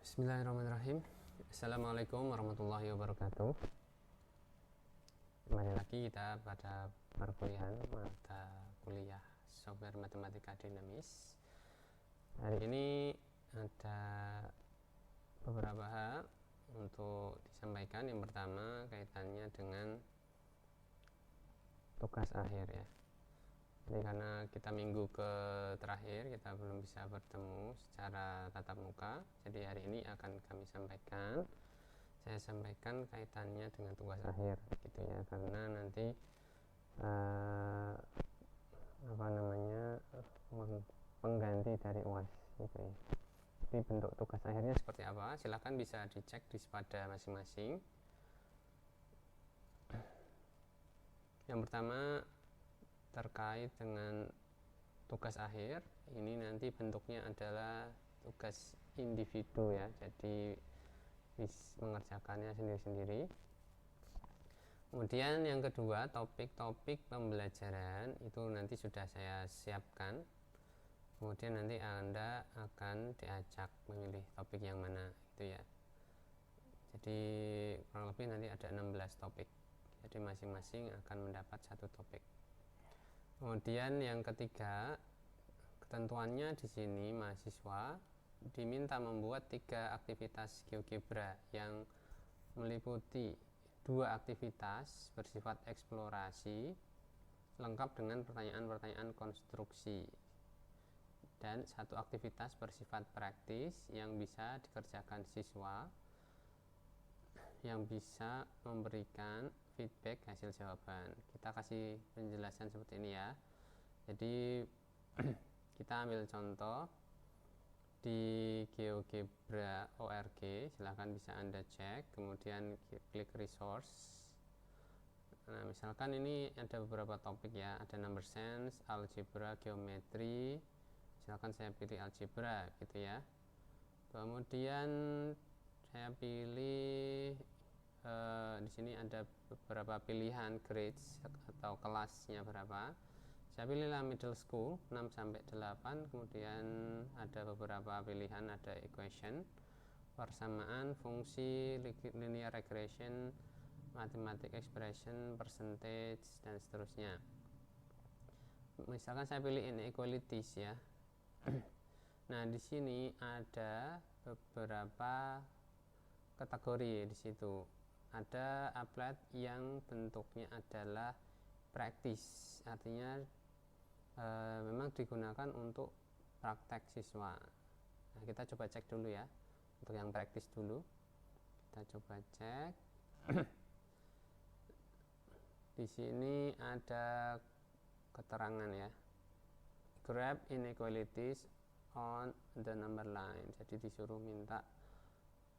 Bismillahirrahmanirrahim. Assalamualaikum warahmatullahi wabarakatuh. Kembali lagi kita pada perkuliahan mata kuliah software matematika dinamis. Hari ini ada beberapa hal untuk disampaikan. Yang pertama kaitannya dengan tugas akhir ya. Jadi karena kita minggu ke terakhir kita belum bisa bertemu secara tatap muka, jadi hari ini akan saya sampaikan kaitannya dengan tugas akhir gitu ya, karena nanti pengganti dari UAS gitu ya. Jadi bentuk tugas akhirnya seperti apa? Silahkan bisa dicek di Sepada masing-masing. Yang pertama terkait dengan tugas akhir, ini nanti bentuknya adalah tugas individu ya, jadi mengerjakannya sendiri-sendiri. Kemudian yang kedua, topik-topik pembelajaran itu nanti sudah saya siapkan. Kemudian nanti Anda akan diajak memilih topik yang mana gitu ya. Jadi kurang lebih nanti ada 16 topik. Jadi masing-masing akan mendapat satu topik. Kemudian yang ketiga, ketentuannya di sini mahasiswa diminta membuat 3 aktivitas GeoGebra yang meliputi 2 aktivitas bersifat eksplorasi lengkap dengan pertanyaan-pertanyaan konstruksi dan 1 aktivitas bersifat praktis yang bisa dikerjakan siswa yang bisa memberikan feedback hasil jawaban. Kita kasih penjelasan seperti ini ya. Jadi kita ambil contoh di GeoGebra.org, silahkan bisa Anda cek, kemudian klik resource. Nah, misalkan ini ada beberapa topik ya, ada number sense, algebra, geometri. Silahkan saya pilih algebra gitu ya. Kemudian saya pilih di sini ada beberapa pilihan grades atau kelasnya berapa. Saya pilihlah middle school 6 sampai 8, kemudian ada beberapa pilihan, ada equation, persamaan, fungsi, linear regression, mathematical expression, percentage dan seterusnya. Misalkan saya pilih inequalities ya. Nah, di sini ada beberapa kategori di situ. Ada applet yang bentuknya adalah praktis, artinya memang digunakan untuk praktek siswa. Nah, kita coba cek dulu ya, untuk yang praktis dulu. Kita coba cek. Di sini ada keterangan ya. Graph inequalities on the number line. Jadi disuruh minta.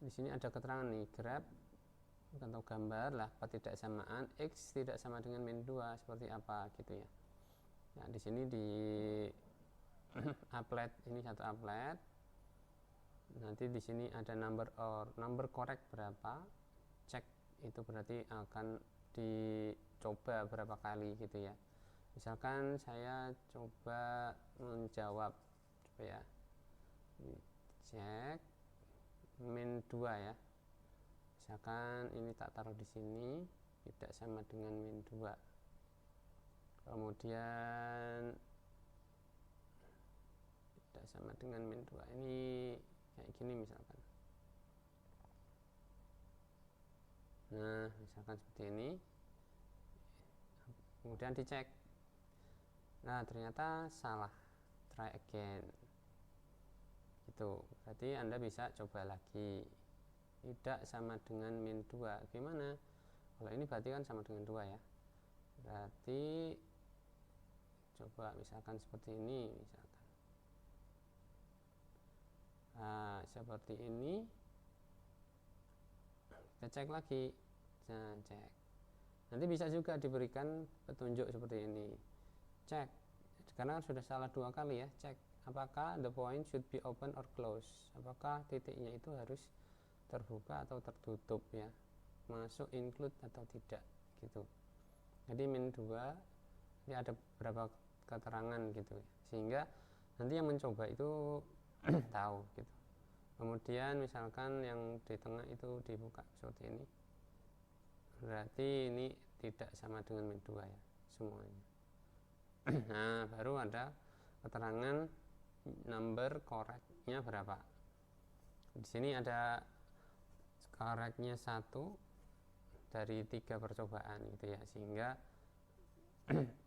Di sini ada keterangan nih, graph atau gambar lah ketidaksamaan x tidak sama dengan min 2 seperti apa gitu ya. Nah, di sini di applet ini satu applet. Nanti di sini ada number correct berapa. Cek itu berarti akan dicoba berapa kali gitu ya. Misalkan saya coba menjawab, coba ya. Cek min 2 ya. Misalkan ini tak taruh di sini, tidak sama dengan min 2. Kemudian tidak sama dengan min 2. Ini kayak gini misalkan. Nah, misalkan seperti ini. Kemudian dicek. Nah, ternyata salah. Try again. Itu berarti Anda bisa coba lagi. Tidak sama dengan min 2. Gimana? Kalau ini berarti kan sama dengan 2 ya. Berarti coba misalkan seperti ini misalkan. Nah, seperti ini. Kita cek lagi. Nah, cek. Nanti bisa juga diberikan petunjuk seperti ini. Cek. Karena sudah salah 2 kali ya. Cek apakah the point should be open or closed. Apakah titiknya itu harus terbuka atau tertutup ya, masuk include atau tidak gitu. Jadi min 2 ini ada beberapa keterangan gitu ya, sehingga nanti yang mencoba itu tahu gitu. Kemudian misalkan yang di tengah itu dibuka seperti ini, berarti ini tidak sama dengan min 2 ya semuanya. Nah, baru ada keterangan number correctnya berapa. Di sini ada correctnya 1 dari 3 percobaan gitu ya, sehingga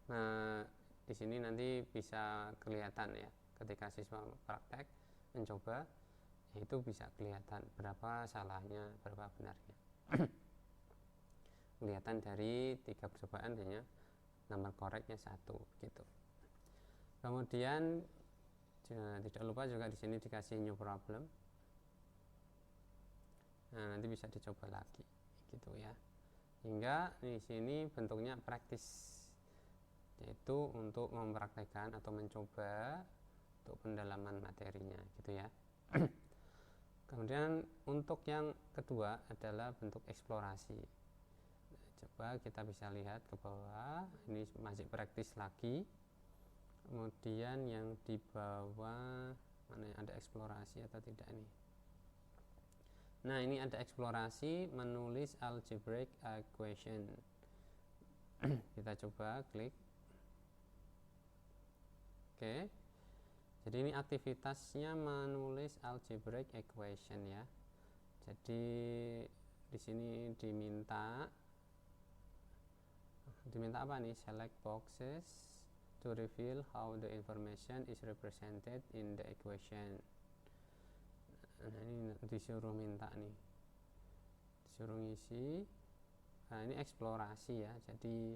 nah, di sini nanti bisa kelihatan ya ketika siswa praktek mencoba, itu bisa kelihatan berapa salahnya, berapa benarnya. Kelihatan dari 3 percobaan hanya nomor koreknya 1 gitu. Kemudian tidak lupa juga di sini dikasih new problem. Nah, nanti bisa dicoba lagi gitu ya. Hingga di sini bentuknya praktis, yaitu untuk mempraktekkan atau mencoba untuk pendalaman materinya gitu ya. Kemudian untuk yang kedua adalah bentuk eksplorasi. Coba kita bisa lihat ke bawah, ini masih praktis lagi. Kemudian yang di bawah mana ada eksplorasi atau tidak nih? Nah, ini ada eksplorasi menulis algebraic equation. Kita coba klik. Oke. Jadi ini aktivitasnya menulis algebraic equation ya. Jadi di sini diminta apa nih? Select boxes to reveal how the information is represented in the equation. Nah, ini disuruh minta nih, disuruh ngisi. Nah, ini eksplorasi ya, jadi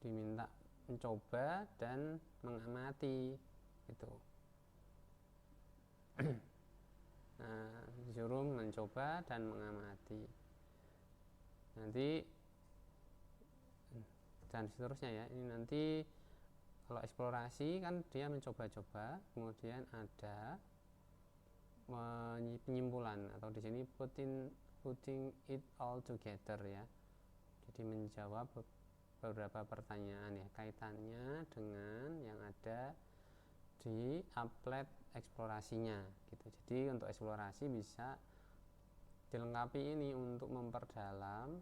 diminta mencoba dan mengamati gitu. Nah, disuruh mencoba dan mengamati. Nanti dan seterusnya ya. Ini nanti kalau eksplorasi kan dia mencoba-coba, kemudian ada penyimpulan atau di sini putting it all together ya. Jadi menjawab beberapa pertanyaan ya, kaitannya dengan yang ada di applet eksplorasinya gitu. Jadi untuk eksplorasi bisa dilengkapi ini untuk memperdalam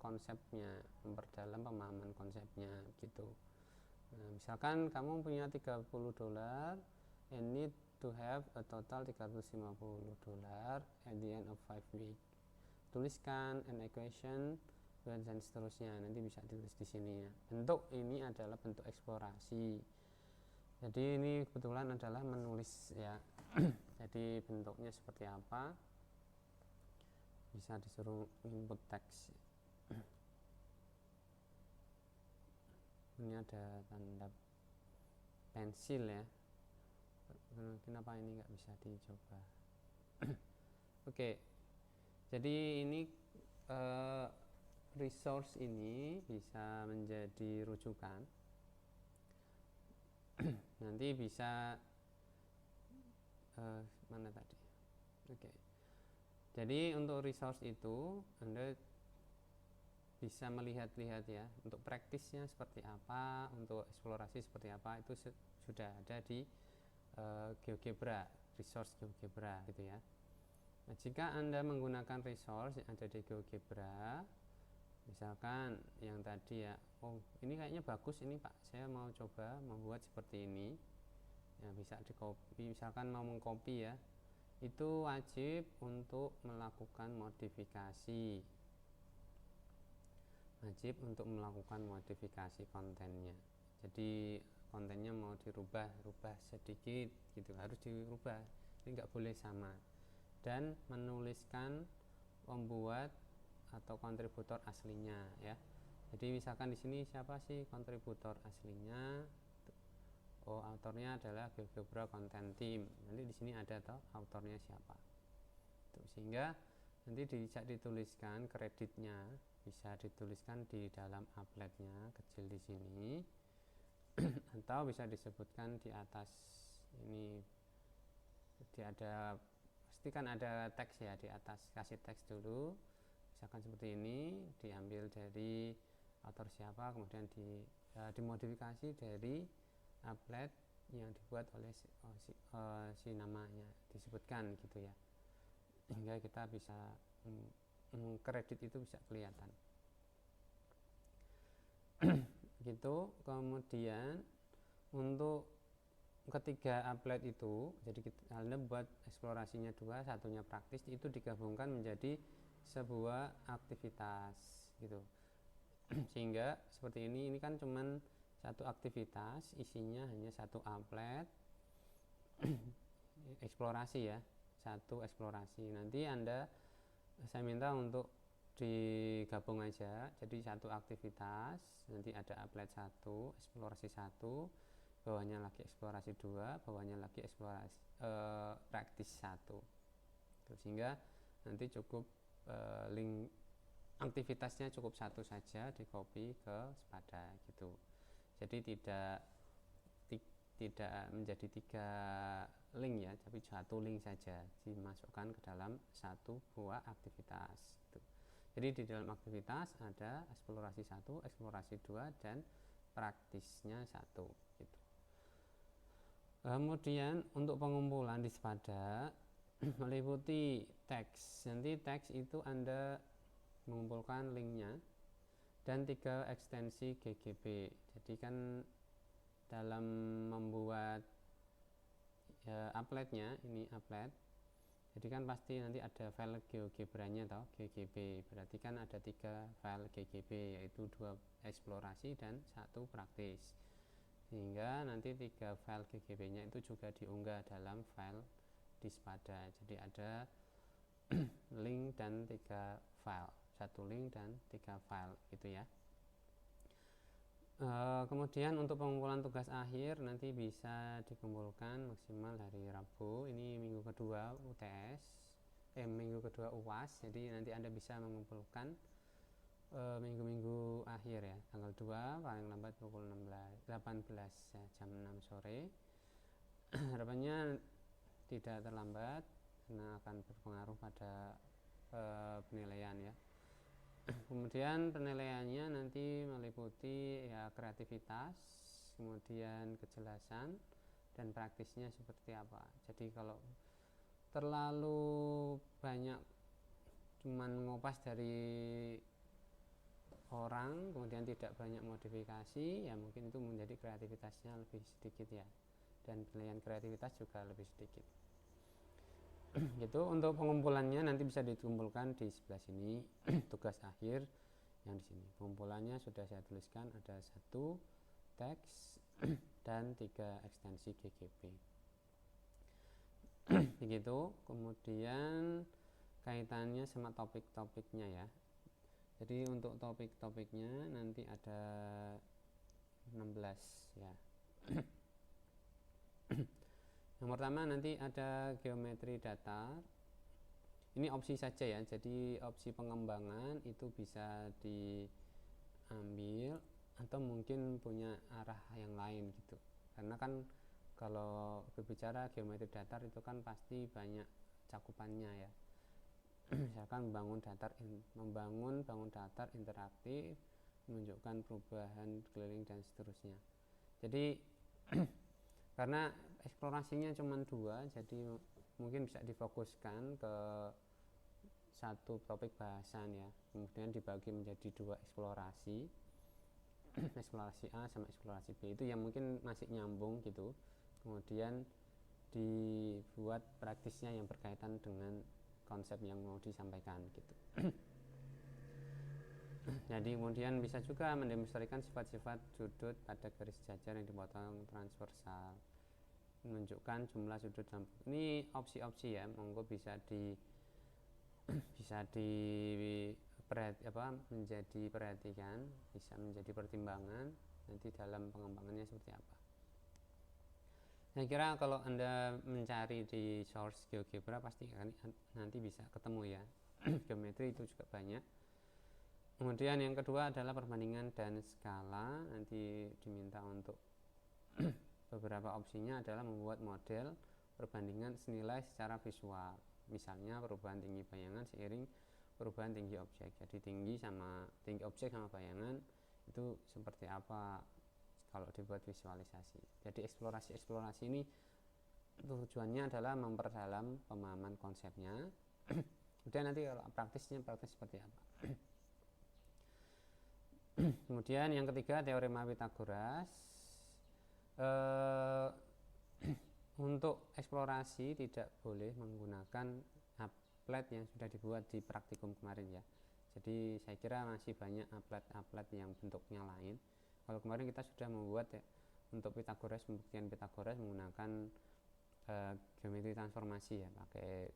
konsepnya, memperdalam pemahaman konsepnya gitu. Nah, misalkan kamu punya $30 and need to have a total $350 at the end of 5 weeks. Tuliskan an equation dan seterusnya, nanti bisa ditulis di sini ya. Bentuk ini adalah bentuk eksplorasi. Jadi ini kebetulan adalah menulis ya. Jadi bentuknya seperti apa? Bisa disuruh input teks. Ini ada tanda pensil ya. Kenapa ini nggak bisa dicoba? Oke. Jadi ini resource ini bisa menjadi rujukan. Nanti bisa mana tadi? Oke. Jadi untuk resource itu Anda bisa melihat-lihat ya, untuk praktisnya seperti apa, untuk eksplorasi seperti apa, itu sudah ada di GeoGebra, resource GeoGebra gitu ya. Nah, jika Anda menggunakan resource yang ada di GeoGebra, misalkan yang tadi ya, oh ini kayaknya bagus ini Pak, saya mau coba membuat seperti ini ya, bisa di copy. Misalkan mau mengcopy ya, itu wajib untuk melakukan modifikasi, wajib untuk melakukan modifikasi kontennya. Jadi kontennya mau dirubah sedikit gitu, harus dirubah, ini nggak boleh sama. Dan menuliskan pembuat atau kontributor aslinya ya. Jadi misalkan di sini siapa sih kontributor aslinya? Oh, autornya adalah GeoGebra Content Team. Nanti di sini ada toh autornya siapa. Tuh, sehingga nanti bisa dituliskan kreditnya, bisa dituliskan di dalam appletnya kecil di sini. Atau bisa disebutkan di atas ini. Jadi pasti kan ada teks ya di atas, kasih teks dulu. Misalkan seperti ini, diambil dari author siapa, kemudian dimodifikasi dari applet yang dibuat oleh si namanya disebutkan gitu ya, sehingga kita bisa kredit itu bisa kelihatan. Gitu. Kemudian untuk ketiga applet itu, jadi Anda buat eksplorasinya dua, satunya praktis, itu digabungkan menjadi sebuah aktivitas gitu. Sehingga seperti ini kan cuman satu aktivitas, isinya hanya satu applet eksplorasi ya, satu eksplorasi. Nanti saya minta untuk digabung aja, jadi satu aktivitas, nanti ada applet 1, eksplorasi 1, bawahnya lagi eksplorasi 2, bawahnya lagi eksplorasi praktis 1. Sehingga nanti cukup link aktivitasnya cukup satu saja, di copy ke Spada gitu. Jadi tidak menjadi 3 link ya, tapi satu link saja dimasukkan ke dalam satu buah aktivitas gitu. Jadi di dalam aktivitas ada eksplorasi 1, eksplorasi 2, dan praktisnya 1 gitu. Kemudian untuk pengumpulan di Spada meliputi teks. Nanti teks itu Anda mengumpulkan linknya dan 3 ekstensi GGB. Jadi kan dalam membuat appletnya, ini applet, jadi kan pasti nanti ada file GeoGebra-nya atau GGB, berarti kan ada 3 file GGB, yaitu 2 eksplorasi dan 1 praktis, sehingga nanti 3 file GGB-nya itu juga diunggah dalam file di Spada. Jadi ada link dan 3 file, 1 link dan 3 file gitu ya. Kemudian untuk pengumpulan tugas akhir nanti bisa dikumpulkan maksimal hari Rabu, ini minggu kedua UTS, minggu kedua UAS. Jadi nanti Anda bisa mengumpulkan minggu-minggu akhir ya, tanggal 2 paling lambat pukul 18 ya, jam 6 sore. Harapannya tidak terlambat karena akan berpengaruh pada penilaian ya. Kemudian penilaiannya nanti meliputi ya kreativitas, kemudian kejelasan, dan praktisnya seperti apa. Jadi kalau terlalu banyak cuman ngopas dari orang, kemudian tidak banyak modifikasi, ya mungkin itu menjadi kreativitasnya lebih sedikit ya, dan penilaian kreativitas juga lebih sedikit. Gitu. Untuk pengumpulannya nanti bisa dikumpulkan di sebelah sini. Tugas akhir yang di sini pengumpulannya sudah saya tuliskan, ada 1 teks dan 3 ekstensi GGB. Begitu. Kemudian kaitannya sama topik-topiknya ya. Jadi untuk topik-topiknya nanti ada 16 ya. Yang pertama nanti ada geometri datar. Ini opsi saja ya, jadi opsi pengembangan itu bisa diambil atau mungkin punya arah yang lain gitu. Karena kan kalau berbicara geometri datar itu kan pasti banyak cakupannya ya. Misalkan membangun bangun datar interaktif, menunjukkan perubahan keliling dan seterusnya. Jadi karena eksplorasinya cuma 2, jadi mungkin bisa difokuskan ke satu topik bahasan ya, kemudian dibagi menjadi 2 eksplorasi, eksplorasi A sama eksplorasi B, itu yang mungkin masih nyambung gitu. Kemudian dibuat praktisnya yang berkaitan dengan konsep yang mau disampaikan gitu. Jadi kemudian bisa juga mendemonstrasikan sifat-sifat sudut pada garis jajar yang dipotong transversal, menunjukkan jumlah sudut dalam. Ini opsi-opsi ya, monggo bisa menjadi perhatikan, bisa menjadi pertimbangan nanti dalam pengembangannya seperti apa. Saya kira kalau Anda mencari di source GeoGebra pasti nanti bisa ketemu ya. Geometri itu juga banyak. Kemudian yang kedua adalah perbandingan dan skala. Nanti diminta untuk beberapa opsinya adalah membuat model perbandingan senilai secara visual. Misalnya perubahan tinggi bayangan seiring perubahan tinggi objek. Jadi tinggi objek sama bayangan itu seperti apa kalau dibuat visualisasi. Jadi eksplorasi ini tujuannya adalah memperdalam pemahaman konsepnya. Kemudian nanti kalau praktis seperti apa. Kemudian yang ketiga, teorema Pythagoras. Untuk eksplorasi tidak boleh menggunakan applet yang sudah dibuat di praktikum kemarin ya. Jadi saya kira masih banyak applet yang bentuknya lain. Kalau kemarin kita sudah membuat ya, untuk Pythagoras, pembuktian Pythagoras menggunakan geometri transformasi ya, pakai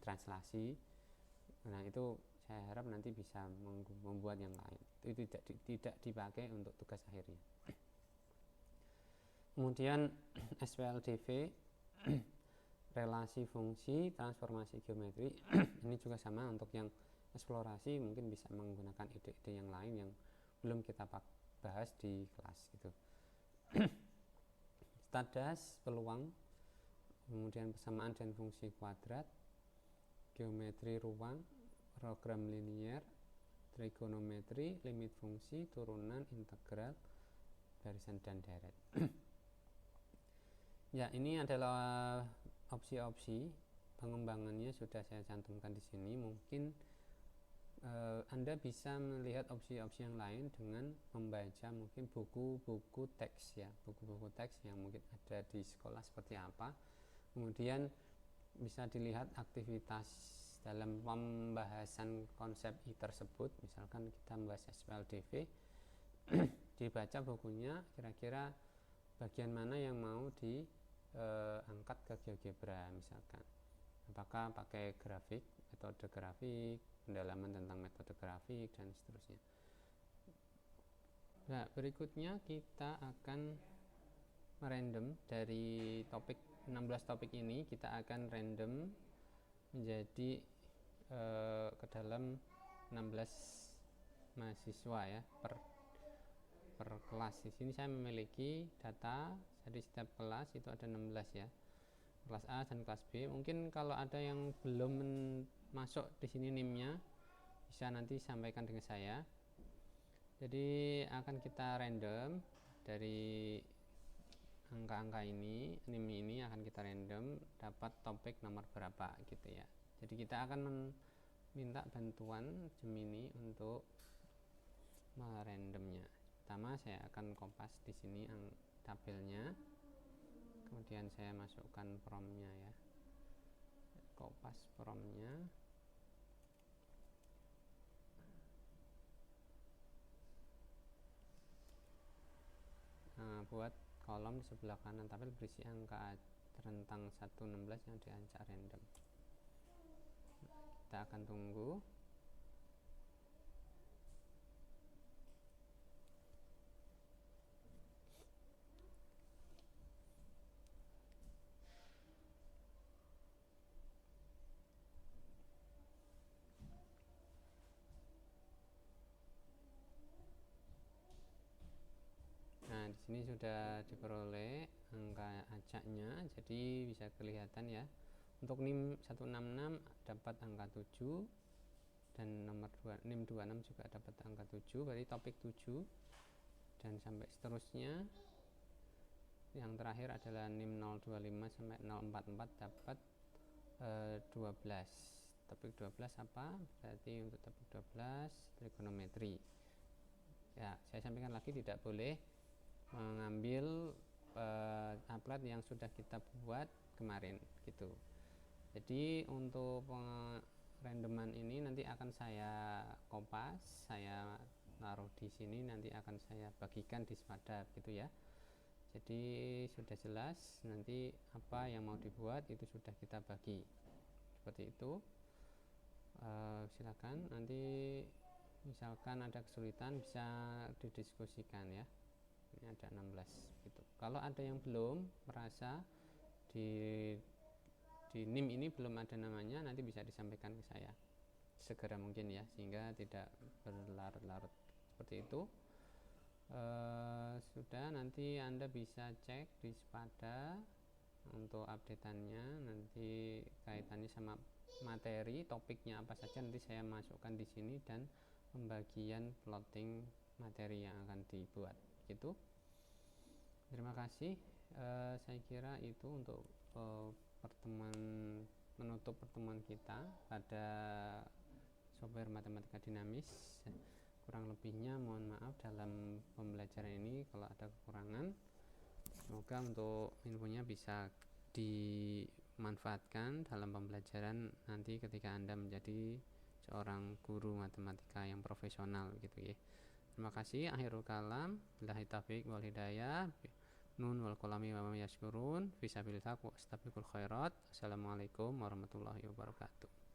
translasi. Nah itu saya harap nanti bisa membuat yang lain. Itu tidak dipakai untuk tugas akhirnya. Kemudian SPLDV, relasi fungsi, transformasi geometri. Ini juga sama untuk yang eksplorasi, mungkin bisa menggunakan ide-ide yang lain yang belum kita bahas di kelas gitu. Stadas, peluang, kemudian persamaan dan fungsi kuadrat, geometri ruang, program linier, trigonometri, limit fungsi, turunan, integral, barisan dan deret. Ya, ini adalah opsi-opsi pengembangannya sudah saya cantumkan di sini. Mungkin Anda bisa melihat opsi-opsi yang lain dengan membaca mungkin buku-buku teks ya, buku-buku teks yang mungkin ada di sekolah seperti apa. Kemudian bisa dilihat aktivitas dalam pembahasan konsep I tersebut. Misalkan kita membahas SPLDV, dibaca bukunya, kira-kira bagian mana yang mau diangkat ke GeoGebra misalkan. Apakah pakai grafik, metode grafik, pendalaman tentang metode grafik, dan seterusnya. Nah, berikutnya kita akan merandom dari 16 topik ini, kita akan random menjadi ke dalam 16 mahasiswa ya per kelas. Di sini saya memiliki data, jadi setiap kelas itu ada 16 ya. Kelas A dan kelas B. Mungkin kalau ada yang belum masuk di sini NIM-nya, bisa nanti sampaikan dengan saya. Jadi akan kita random dari angka-angka ini, NIM ini akan kita random dapat topik nomor berapa gitu ya. Jadi kita akan minta bantuan Gemini untuk merandomnya. Pertama saya akan kopas di sini tabelnya. Kemudian saya masukkan promnya ya, kopas promnya. Nah, buat kolom di sebelah kanan tabel berisi angka rentang 1-16 yang diacak random. Kita akan tunggu. Nah, di sini sudah diperoleh angka acaknya, jadi bisa kelihatan ya. Untuk NIM 166 dapat angka 7 dan nomor NIM 26 juga dapat angka 7, berarti topik 7 dan sampai seterusnya. Yang terakhir adalah NIM 025 sampai 044 dapat 12. Topik 12 apa? Berarti untuk topik 12 trigonometri. Ya, saya sampaikan lagi tidak boleh mengambil applet yang sudah kita buat kemarin gitu. Jadi untuk randoman ini nanti akan saya kopas, saya taruh di sini, nanti akan saya bagikan di Spada gitu ya. Jadi sudah jelas nanti apa yang mau dibuat itu sudah kita bagi seperti itu. Silakan nanti misalkan ada kesulitan bisa didiskusikan ya. Ini ada 16 gitu. Kalau ada yang belum merasa di NIM ini belum ada namanya, nanti bisa disampaikan ke saya segera mungkin ya, sehingga tidak berlarut-larut seperti itu. Sudah, nanti Anda bisa cek di Spada untuk updateannya, nanti kaitannya sama materi topiknya apa saja nanti saya masukkan di sini, dan pembagian plotting materi yang akan dibuat gitu. Terima kasih. Saya kira itu untuk menutup pertemuan kita pada software matematika dinamis. Kurang lebihnya mohon maaf dalam pembelajaran ini kalau ada kekurangan. Semoga untuk infonya bisa dimanfaatkan dalam pembelajaran nanti ketika Anda menjadi seorang guru matematika yang profesional gitu ya. Terima kasih. Akhirul kalam. Billahi taufiq wal hidayah. Nun wal qalami wa ma yaskurun. Fisabilillah wa astabiqul khairat. Assalamualaikum warahmatullahi wabarakatuh.